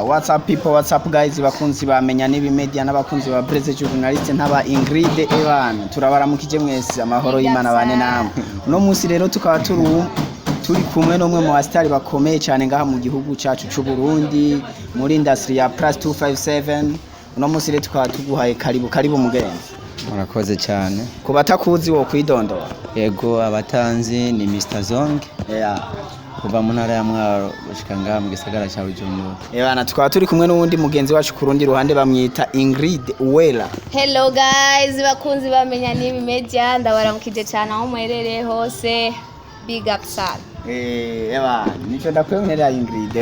What's up people, what's up guys, bakunzi ba Menya Média n'abakunzi ba Blaise Journaliste n'aba Inglid Evan. Turabaramukije mwese amahoro y'Imana bane namwe. Uno musi rero tukaba turi kumwe n'umwe mu bastari bakomeye cyane ngaha mu gihugu cyacu cy'u Burundi muri industry ya plus 257. Uno musi rero tukaba tuguhaye karibu mugenzi. Murakoze cyane. Ku batakuzi wo kwidondora. Yego abatanzi ni Mr Zong. Kuva mu ntara ya Mwaro gushika ngaha mu gisagara cya Bujumbura. Bana tukaba turi kumwe n'uwundi mugenzi wacu ku rundi ruhande bamwita Inglid Wela. Hello guys, bakunzi ba Menya Média, ndabaramukije cyane aho muherereye hose. Big up sana. Nico ndakwemerera Inglid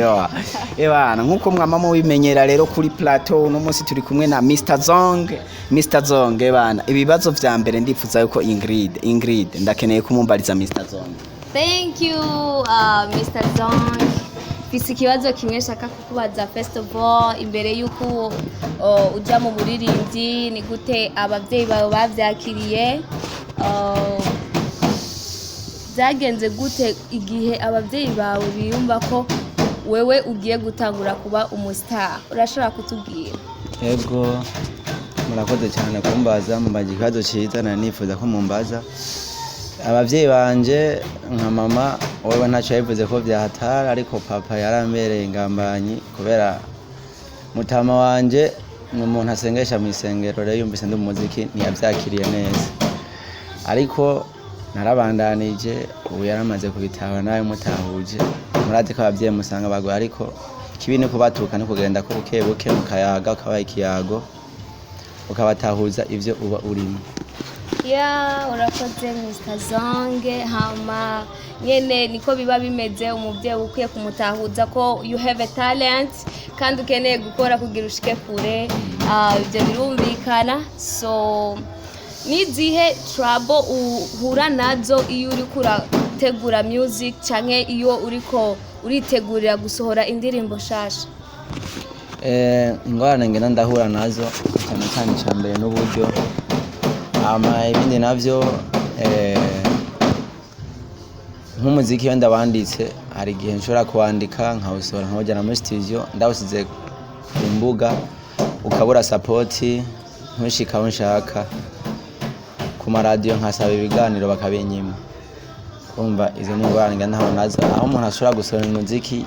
bana nkuko mwamama wimenyera rero kuri plateau uno munsi turi kumwe na Mr Zong bana ibibazo vya mbere ndifuza yuko Inglid ndakeneye kumumbariza Mr Zong. Thank you Mr Zong. Fisi kibazo kimwe shaka kukubaza first of all imbere yuko uja mu buririmbyi ni gute abavyeyi bawe bavyakiriye zagenze gute igihe abavyeyi bawe biyumva ko wewe ugiye gutangura kuba umustar urashobora kutubwira? Yego murakoze cyane kumbaza mu bagihazo ciza na nifuza ko mumbaza abavyeyi banje nka mama wewe ntaco yavuze ko byahatara ariko papa yarambereye ingambanyi kubera mutama wanje ni umuntu asengesha mu isengero rero yumvise ndi umuziki ntiyavyakiriye neza ariko narabandanije ubu yaramaze kubitaba nawe mutahuje murate ko abavyeyi musanga bagwa ariko kibi ni kubatuka no kugenda ko buke mukayaga kabaye ikiyago ukabatahuza ivyo uba urimo. Urakoze Mr Zong. Hama nyene niko biba bimeze umuvyeyi ukwiye kumutahuza ko you have a talent kandi ukeneye gukora kugira ushike kure ibyo birumvikana. So nizihe trouble uhura nazo iyo uri kurategura music canke iyo uriko uritegurira gusohora indirimbo shasha? Ingorane ngena ndahura nazo cyane cyambere n'uburyo ibindi navyo nk'umuziki iyo ndabanditse hari igihe nshobora kuwandika nkawusohora nkawujyana muri studio ndawusize ku mbuga ukabura support ntushika aho nshaka ku maradiyo nkasaba ibiganiro bakabinyima. Umva izo ni ingorane ngana nazo aho umuntu ashobora gusohora umuziki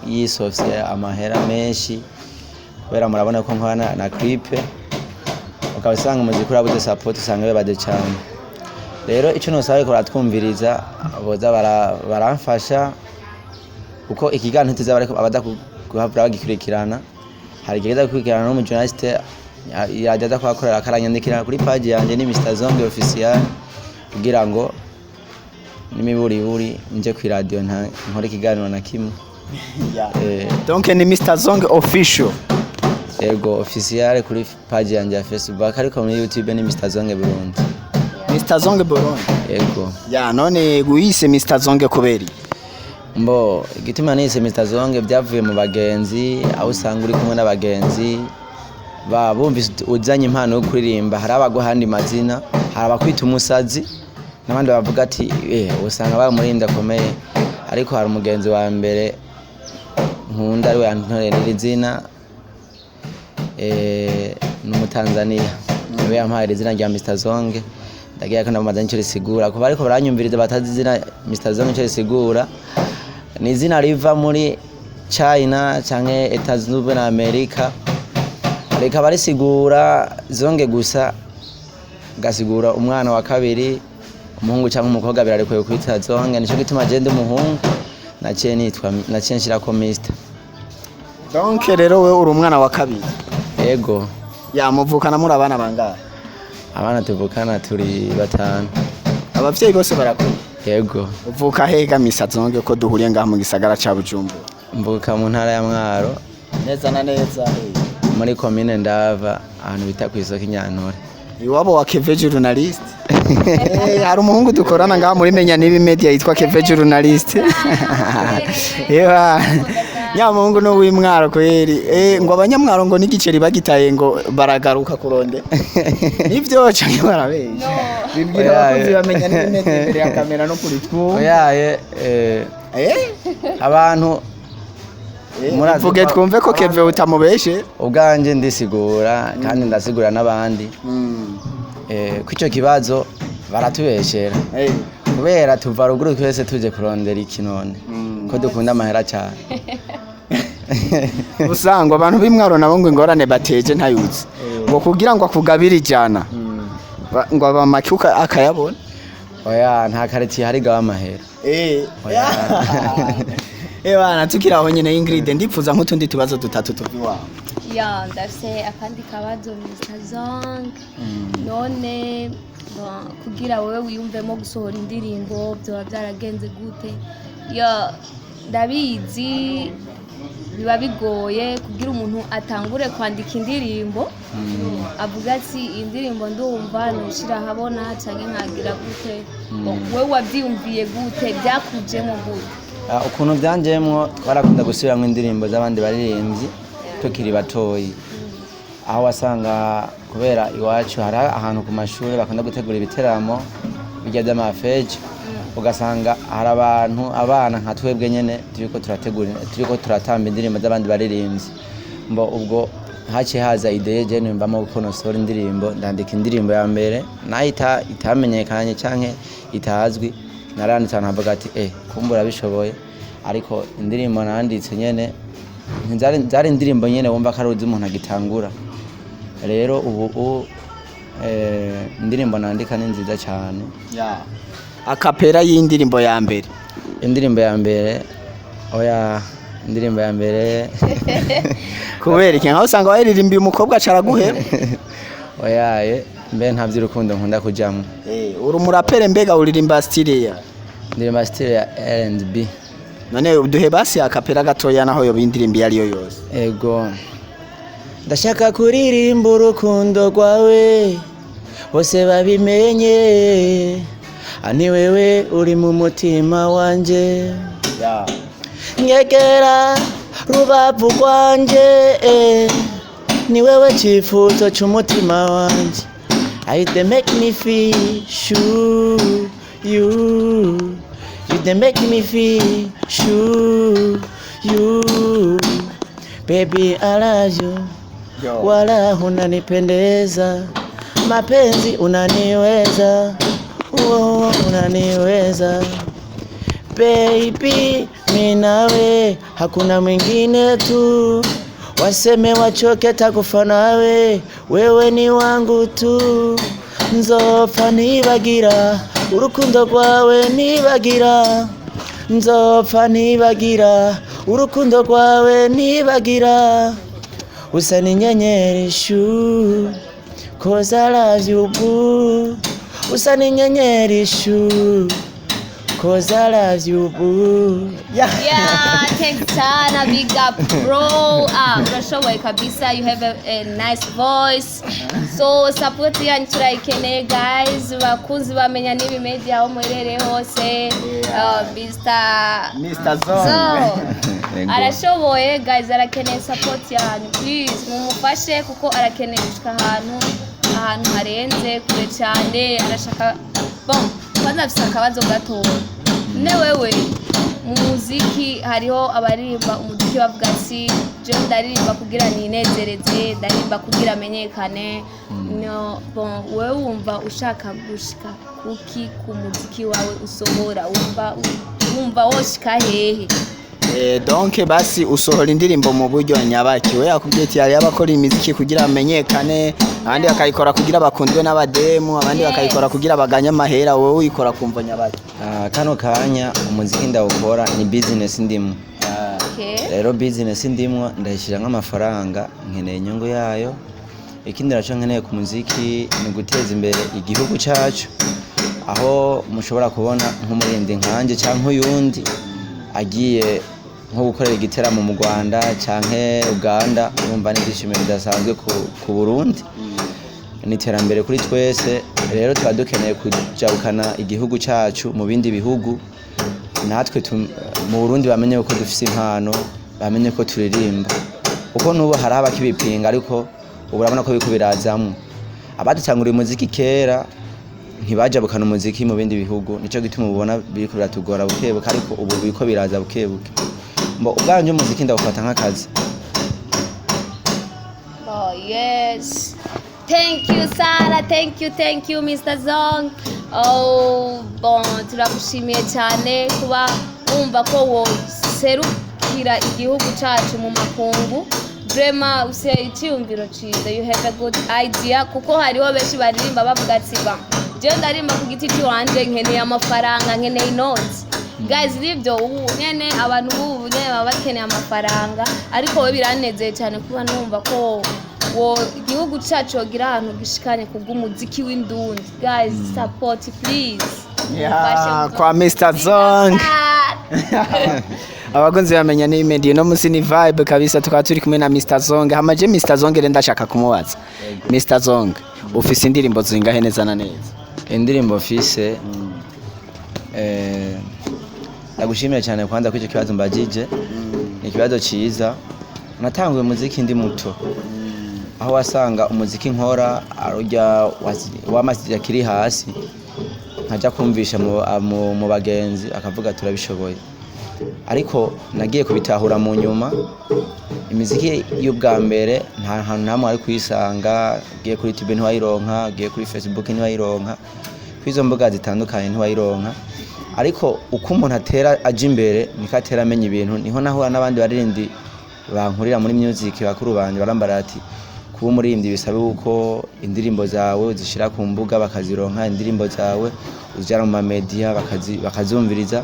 yisofye amahera menshi kubera murabona ko nkwana na clip ukabasanga umuziki urabuze support usanga bebade cyane. Rero icyo nosabe ko ratwumviriza boza baramfasha uko ikiganiro tuza bariko abada kuhavura bagikurikirana hari igihe gukurikirana no mu journaliste yajya kwakorera akaranyandikira kuri page yanje ni Mr Zong official kugira ngo nimiburi nje ku radio nkore ikiganiro na kimwe. Donc ni Mr Zong official. Ego official kuri page yanje ya Facebook ariko muri YouTube ni Mr Zong Burundi. Mr Zong Burundi. Ego. None guhise Mr Zong kuberi. Mbo igituma nise Mr Zong byavuye mu bagenzi aho usanga uri kumwe n'abagenzi bumvise uzanye impano yo kuririmba hari abagwa handi mazina hari abakwita umusazi n'abandi bavuga ati usanga bamurinda komeye ariko hari umugenzi wa mbere nkunda ari we Antore n'izina n'umutanzania niwe yampaye izina rya Mr Zong ndagiye ko ndamaze nicyo risigura kuba ariko baranyumviriza batazi izina Mr Zong nicyo risigura ni izina riva muri China canke Etats-Unis na Amerika reka barisigura Zonge gusa gasigura umwana wa kabiri umuhungu cyangwa umukobwa birarekuye kwita Zonge nico gituma agenda umuhungu naciye nshira ko Mr. Donc rero we uri umwana wa kabiri. Yego. Muvukana muri abana bangahe? Abana tuvukana turi batanu. Abavyeyi bose barakuru? Yego. Uvuka hega Mr Zong ko duhuriye ngaha mu gisagara ca Bujumbura? Mvuka mu ntara ya Mwaro. Neza na neza muri commune Ndava ahantu bita kw'isoko Inyantore. Iwabo wa Keve Journaliste. Hari umuhungu dukorana ngaha muri Menya Média yitwa Keve Journaliste. Nyamungu no w'Imwaro kweri ngo abanyamwaro ngo n'igiceri bagitaye ngo baragaruka kuronde. Nivyo canke barabe. Bibwira abakunzi bamenya Média imbere ya kamera no kuri twu. Abantu Vuge twumve ko Keve utamubeshe. ubwanje ndisigura kandi ndasigura n'abandi ko icyo kibazo baratubeshera kubera tuva ruguru twese tuje kurondera iki none ko dukunda amahera cyane usanga abantu b'imwaro nabo ngo ingorane bateje ntayuzi ngo kugira ngo akugabire ijana ngo abamacyuka akayabona oya nta kareti hari gawa amahera bana tukiraho nyine Inglid ndipfuza nk'utundi tubazo dutatu tuvi wawe ndafise akandi kabazo Mr. Zong none kugira wowe wiyumvemo gusohora indirimbo byoba byaragenze gute ndabizi biba bigoye kugira umuntu atangure kwandika indirimbo avuga ati indirimbo ndumva nushira habona cyangwa nkagira gute wowe wabyiyumviye gute byakujemo gute ukuntu byanjemwo twarakunda gusubiramo indirimbo z'abandi baririmbyi tukiri batoyi aho wasanga kubera iwacu hari ahantu ku mashuri bakunda gutegura ibiteramo bijya by'amafeje ugasanga hari abana nka twebwe nyene turiko turatamba indirimbo z'abandi baririmbyi mbo ubwo haciye haza ideye je nimvamo gukonosora indirimbo ndandika indirimbo ya mbere nayo itamenyekanye canke itazwi naranditse navuga ati kumbura bishoboye ariko indirimbo nanditse nyene zari indirimbo nyene wumva ko ari umuntu agitangura rero ubu indirimbo nandika ni nziza cyane akapera y'indirimbo ya mbere indirimbo ya mbere indirimbo ya mbere kubera iki nkaho usanga waririmbiye umukobwa caraguhera mbe nta by'urukundo nkunda kujyamo uri umurapere mbega uririmba style ya ndirimba style ya R&B none uduhe basi akapera gatoya naho yo bindirimbi yari yo yose ego ndashaka kuririmba urukundo rwawe bose babimenye ani wewe uri mu mutima wanje nyegera rubavu rwanje ni wewe cyifuzo cy'umutima wanje they make me feel sure you they make me feel sure you baby I love you wala unanipendeza mapenzi unaniweza unaniweza baby mimi nawe hakuna mwingine tu waseme wachoke takufa nawe wewe ni wangu tu nzopfa nibagira urukundo rwawe nibagira nzopfa nibagira urukundo rwawe nibagira usa n'inyenyeri shu cause I love you boo usa n'inyenyeri shu cause I love you boo thanks sana big up bro urashoboye kabisa you have a nice voice so support yanyu turayikeneye guys bakunzi bamenya n'ibi media aho muherereye hose Mr. Zong arashoboye guys arakeneye support yanyu please mumufashe kuko arakeneye gushika ahantu harenze kure cyane arashaka kwanza afise akabazo gatoya ne wewe mu muziki hariho abaririmba umuziki bavuga ati je ndaririmba kugira ninezereze ndaririmba kugira amenyekane wewe wumva ushaka gushika kuki ku muziki wawe usohora wumva woshika hehe donc basi usohora indirimbo mu buryo nyabaki we yakubwiye ati yari abakora imiziki kugira amenyekane abandi bakayikora kugira bakundwe n'abademu abandi bakayikora kugira baganye amahera wowe uyikora kumva nyabaki kano kanya umuziki ndawukora ni business ndimo rero business ndimo ndayishira nk'amafaranga nkeneye inyungu yayo ikindi naco nkeneye ku muziki ni guteza imbere igihugu cyacu aho mushobora kubona nk'umurindi nkanje cyangwa uyundi agiye nko gukorera igiteramo mu Rwanda canke Uganda urumva n'igishimiro bidasanzwe ku Burundi n'iterambere kuri twese rero twadukeneye kujabukana igihugu cyacu mu bindi bihugu natwe mu Burundi bamenye ko dufise impano bamenye ko turirimba uko nubo hari abakibipinga ariko urabona ko biko birazamwe abadutangura umuziki kera ntibajabukana umuziki mu bindi bihugu nico gituma ubona biriko biratugora bukebuke ariko ubu biko biraza bukebuke mbo ubwanje umuziki ndawufata nk'akazi. Oh yes. Thank you Sara, thank you Mr. Zong. Oh bon, turagushimiye cyane kuba wumva ko woserukira igihugu cyacu mu makungu. Vraiment use icyumviro cyiza, you have a good idea kuko hariho benshi baririmba bavuga ati ba je ndarimba ku giti cy'uwanje nkeneye amafaranga, nkeneye inoti. Guys libyo ubu nyene abantu ubu nyene baba bakeneye amafaranga, ariko we biranezeye cyane kuba numva ko igihugu cyacu gira ahantu gishikanye kubw'umuziki w'indundi. Guys support please. Yeah, kwa Mr. Zong. Abakunzi bamenya ni Média no musi ni vibe kabisa, tukaba turi kumwe na Mr. Zong. Hamaje Mr. Zong renda ndashaka kumubaza. Mr. Zong, ufise indirimbo zingahe neza na neza? Indirimbo ufise ndagushimiye cyane kwanza kw'icyo kibazo mbagije. Ni kibazo ciza. Natanguye muziki ndi muto. Aho wasanga umuziki nkora arujya wamasije kiri hasi, nkaja kumvisha mu bagenzi akavuga turabishoboye, ariko nagiye kubitahura mu nyuma. Imiziki y'ubwa mbere nta hantu namwe ari kuyisanga, giye kuri YouTube ntiwayironka, giye kuri Facebook ntiwayironka, kwizo mbuga zitandukanye ntiwayironka, ariko uko umuntu atera aje imbere niko atera amenya ibintu. Niho nahura n'abandi barindi bankurira muri music bakuru banje barambara ati kuba umuririmbyi bisabe uko indirimbo zawe zishira ku mbuga bakazironka, indirimbo zawe uzijana mu Média bakazumviriza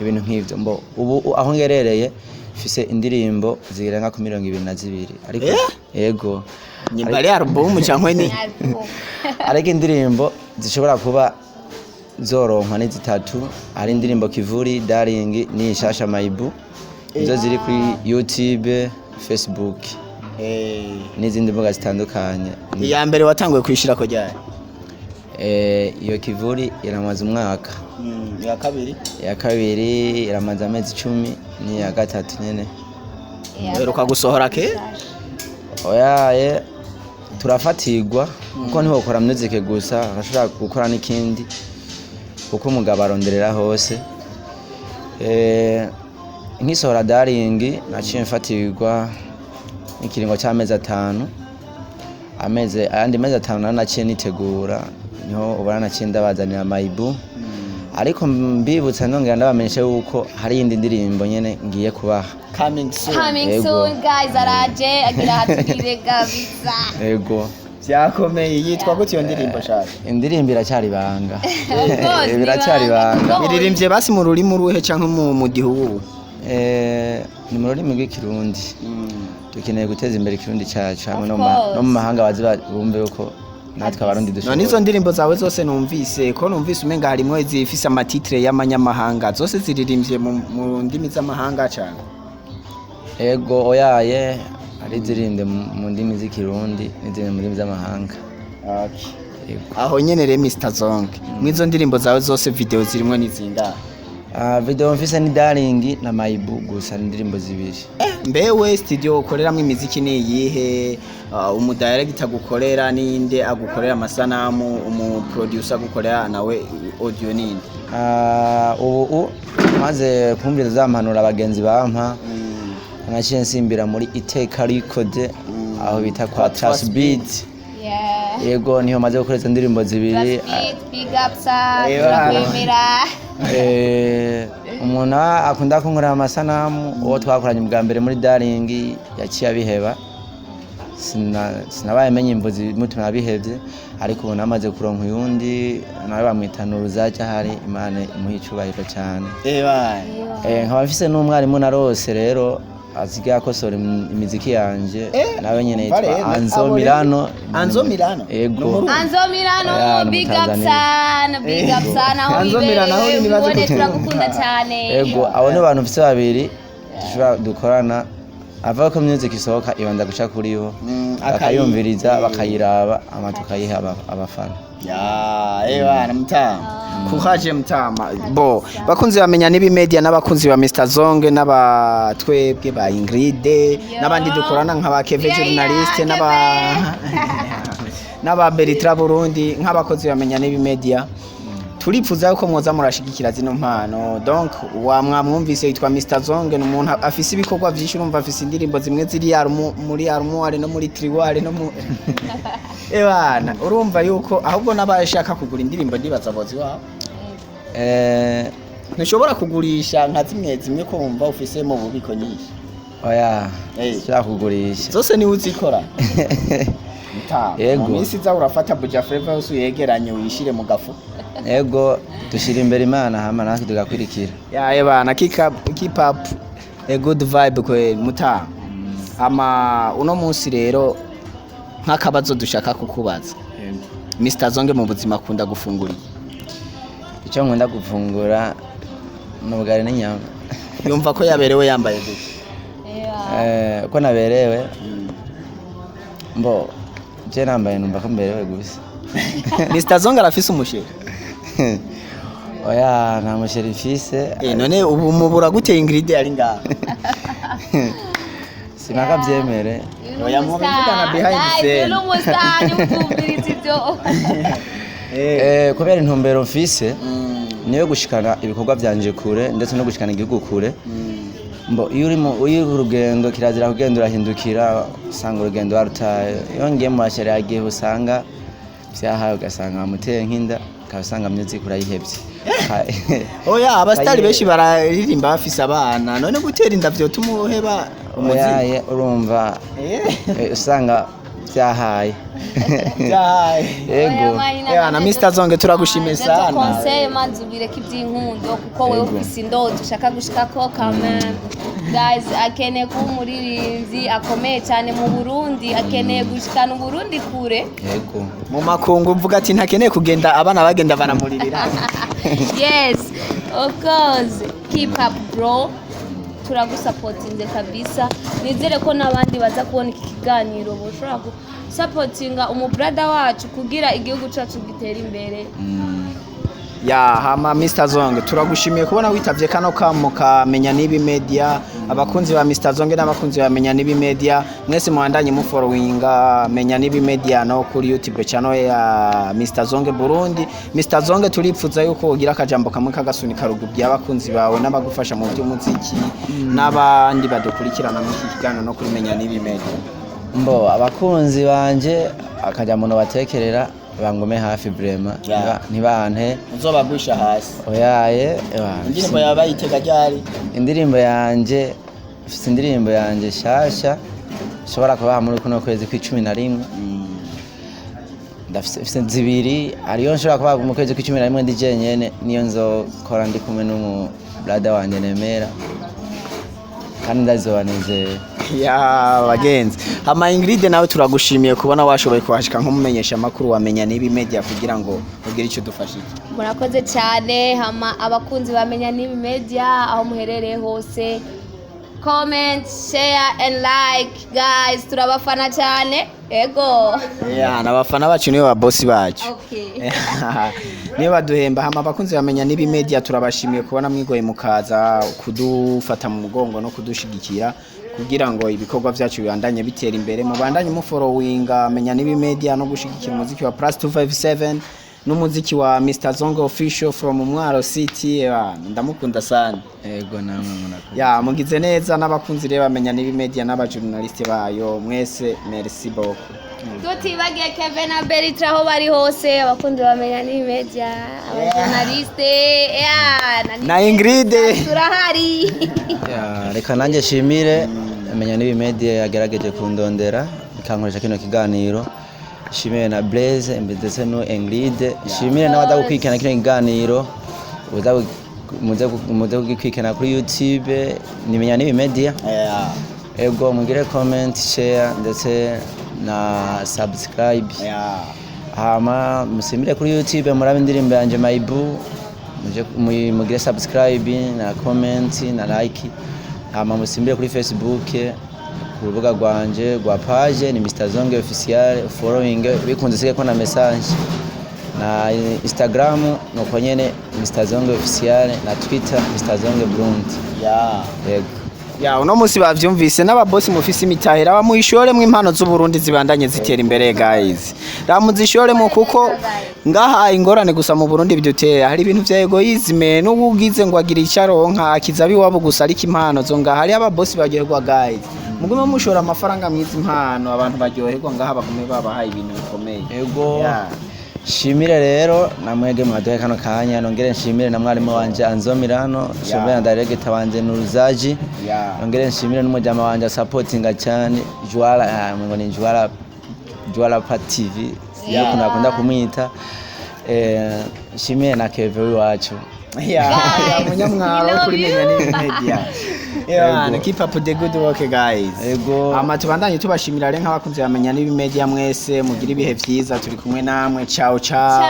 ibintu nk'ivyo. Mbo ubu aho ngerereye fise indirimbo zirenga ku 22, ariko yego nyimba ari album cyangwa ni ariko indirimbo zishobora kuba zoronka ni zitatu. Ari indirimbo Kivuri, Darling ni Shasha Maibu, izo ziri kuri YouTube, Facebook n'izindi mbuga zitandukanye. Iya mbere watanguye kwishira ko ryari? Iyo Kivuri iramaze umwaka. Ya kabiri iramaze amezi 10, ni ya gatatu nyene. Uheruka gusohora ke? Oya turafatirwa kuko niho ukora music gusa, ashobora gukora n'ikindi kuko umugabo aronderera hose. Nkisohora Darling naciye mfatirwa ikiringo cy'amezi 5, ayandi mezi 5 naciye nitegura, niho ubana naciye ndabazanira Maibu. Ariko mbibutsa ndongera ndabamenyesha yuko hari indi ndirimbo nyene ngiye kubaha coming soon guys. Araje agira hatugire kabisa. Yego byakomeye. Yitwa gute iyo ndirimbo shaka? Indirimbo iracyari banga. Biracyari banga. Biririmbye basi mu rurimi ruhe canke mu gihugu? Ni mu rurimi rw'ikirundi. Dukeneye guteza imbere ikirundi cyacu hamwe no mu mahanga bazi bumve uko natwe abarundi dushobora. None izo ndirimbo zawe zose numvise umenga harimo zifise amatitre y'amanyamahanga, zose ziririmbye mu ndimi z'amahanga cyane? Ego oyaye ari zirinde mu ndimi z'ikirundi n'izindi mu ndimi z'amahanga. Okay. Aho nyene re Mr. Zong, mwizo ndirimbo zawe zose video zirimo nizinga? Video mfise ni Darling na Maibu gusa, indirimbo zibiri. Mbewe studio ukoreramwe imiziki ni yihe? Umudirector gukorera ninde agukorera amasanamu, umuproducer gukorera nawe audio ninde? Ubu maze kumvira zampanura abagenzi bampa, naciye nsimbira muri Iteka Record aho bita kwa Trust Beat. Yego niho maze gukoreza indirimbo zibiri. Big up sa turakwemera. Umuntu akunda kunkorera amasanamu uwo twakoranye bwa mbere muri Darling yaciye abiheba, sinabaye menye imvuzi mutima abihevye, ariko ubu namaze kuronka uyundi nawe bamwitana uzaje hari Imana imuha icubahiro cyane. Nkaba mfise n'umwarimu narose rero aziga kosora imiziki yanje, nawe nyene yitwa Anzo Milano. Yego Anzo Milano, big up sana aho bibone turagukunda cyane. Yego abo ni bantu mfise babiri dushobora dukorana, ava ko music isohoka ibanda guca kuri yo bakayumviriza bakayiraba amatukayiha abafana. Bana mutama kuhaje mutama bo bakunzi bamenya n'ibimedia n'abakunzi ba Mr. Zong n'abatwebwe ba Inglid n'abandi dukorana nk'aba Keve Journaliste n'aba Beritra Burundi nk'abakozi bamenya n'ibimedia. turipfuza ko mwoza murashigikira zino mpano. Donc mwamwumvise yitwa Mr Zong, ni umuntu afise ibikorwa vyinshi, urumva afise indirimbo zimwe ziri muri armoire no muri triware no mu ebana, urumva yuko ahubwo n'abashaka kugura indirimbo ndibaza bozi wabo ntushobora kugurisha nka zimwe ko wumva ufise mu bubiko nyinshi. Oya, nshaka kugurisha zose ni uzikora. Yego, mu minsi za urafata buja flavor yose uyegeranye uyishire mu gafu. Yego, dushira imbere Imana hama natwe tugakurikira. Ebana, keep up a good vibe kwe muta. Uno munsi rero nk'akabazo dushaka kukubaza. Mr Zonge mu buzima akunda gufungura iki? Icyo nkunda gufungura n'ubugari n'inyama. Yumva ko yaberewe yambaye gute? Ko naberewe mbo je nambaye numva ko mberewe gusa. Mr Zonge arafise umusheri? Oya, nta musheri fise. None ubu mubura gute Inglid ari ngaha? Sinaka byemere. Oya, mu bivugana behind the scene. Ay, umusanyi umviriza ibyo. Kubera intumbero mfise niyo gushikana ibikorwa byanje kure ndetse no gushikana igihugu kure. Mbo iyo uri urugendo kirazira kugenda urahindukira, usanga urugendo warutaye. Yongeye mu mashyari yagiye usanga byahaye, ugasanga amuteye nk'inda, ukasanga music urayihebye. Oya, abastari benshi bararirimba bafise abana, none gutera inda byo tumuheba umuziki. Oya, urumva usanga byahaye. Yego. Na Mr Zonge turagushimiye sana. Conseil manzi ubireka iby'inkundo kuko wewe ufise indoto ushaka gushikako kama. Guys, akeneye kuba umuririmbyi akomeye cyane mu Burundi, akeneye gushikana Burundi kure. Yego. Mu makungu mvuga ati ntakeneye kugenda abana bagenda banamuririra. Yes, of course. Keep up bro. Turagusupportinze kabisa. Nizere ko nabandi baza kubona iki kiganiro boshobora supportinga umubrother wacu kugira igihugu cyacu gitera imbere. Hama Mr Zonge turagushimiye kubona witavye kano kamo ka Menya n'ibi Média. Abakunzi ba Mr Zonge n'abakunzi ba Menya n'ibi Média, mwese muhandanye mu followinga Menya n'ibi Média no kuri YouTube channel ya Mr Zonge Burundi. Mr Zonge turipfuza yuko ugira akajambo kamwe kagasunika rugubye abakunzi bawe n'abagufasha mu by'umuziki n'abandi badukurikirana mu kiganiro no kuri Menya n'ibi Média. Mbo abakunzi banje akajambo no batekerera bangume hafi brema ntibante uzobagwisha hasi. Oyaye indirimbo yabayitega ryari? Indirimbo yanje ufite indirimbo yanje shasha ushobora kuba muri kuno kwezi kwa11. Ndafite zibiri ariyo nshobora kuba mu kwezi kwa11 ndi jenyene, niyo nzokora ndi kumwe n'umu brother wanje Nemera kandi ndazobanezera. Bagenzi, hama Inglid nawe turagushimiye kubona washoboye kuhashika nk'umumenyesha makuru wa Menya n'ibi Média kugira ngo ugire icyo dufashije. Murakoze cyane. Hama abakunzi ba Menya n'ibi Média aho muherereye hose, comment, share and like guys, turabafana cyane. Ego. Nabafana bacu niyo ba boss bacu. Okay. Niyo baduhemba. Hama abakunzi ba Menya n'ibi Média turabashimiye kubona mwigoye mukaza kudufata mu mugongo no kudushigikira kugira ngo ibikorwa byacu bibandanye bitera imbere. Mubandanye mu followinga Menya n'ibi Média no gushigikira umuziki wa +257 n'umuziki wa Mr Zonge official from Mwaro City. Ndamukunda sana. Yego namwe Murakoze. Mugize neza n'abakunzi reba Menya n'ibi Média n'abajournaliste bayo mwese, merci beaucoup. Tutibagiye Kevin na Beritra aho bari hose, abakunzi ba Menya n'ibi Média, abajournaliste na Inglid turahari. Reka nanjye shimire Menya n'ibi Média yagerageje kundondera ikankoresha kino kiganiro. Shimire na Blaise mbese no Inglid. Shimire n'abadagukwikana kino kiganiro muze kugikwikana kuri YouTube ni Menya n'ibi Média. Ego mugire comment, share ndetse na subscribe. Hama musimire kuri YouTube murabe indirimbo yanje Maibu, mugire subscribe na comment na like. Hama musimire kuri Facebook ku rubuga rwanje rwa page ni Mr Zonge official, following bikunze sike ko na message na Instagram nuko nyene Mr Zonge official, na Twitter Mr Zonge Burundi. Yego. Ya uno musi bavyumvise n'ababosi mufise imitahera bamuhishoremwe impano z'Uburundi zibandanye zitera imbere guys. Ramuzishoremwe kuko ngaha ingorane gusa mu Burundi bidutera hari ibintu vya egoisme n'ubugize ngo agira icaronka akizabi wabo gusa ariko impano zo ngaha hari ababosi baryoherwa guys. Mugume mushora amafaranga mwiza impano abantu baryoherwa ngaha bagume babahaye ibintu bikomeye. Ego. Shimire rero namwege mwaduhe kano kanya nongere nshimire na mwarimu wanje Anzomirano shimire na director wanje Nuruzaji nongere nshimire n'umujama wanje supportinga cyane Jwala ngo ni Jwala TV yo kunakunda kumwita shimire na Keve wacu munyamwaro kuri Menya n'Media. Keep up the good work guys. Tubandanye tubashimira rero nk'abakunzi bamenya n'Media mwese mugira ibihe vyiza turi kumwe namwe ciao ciao.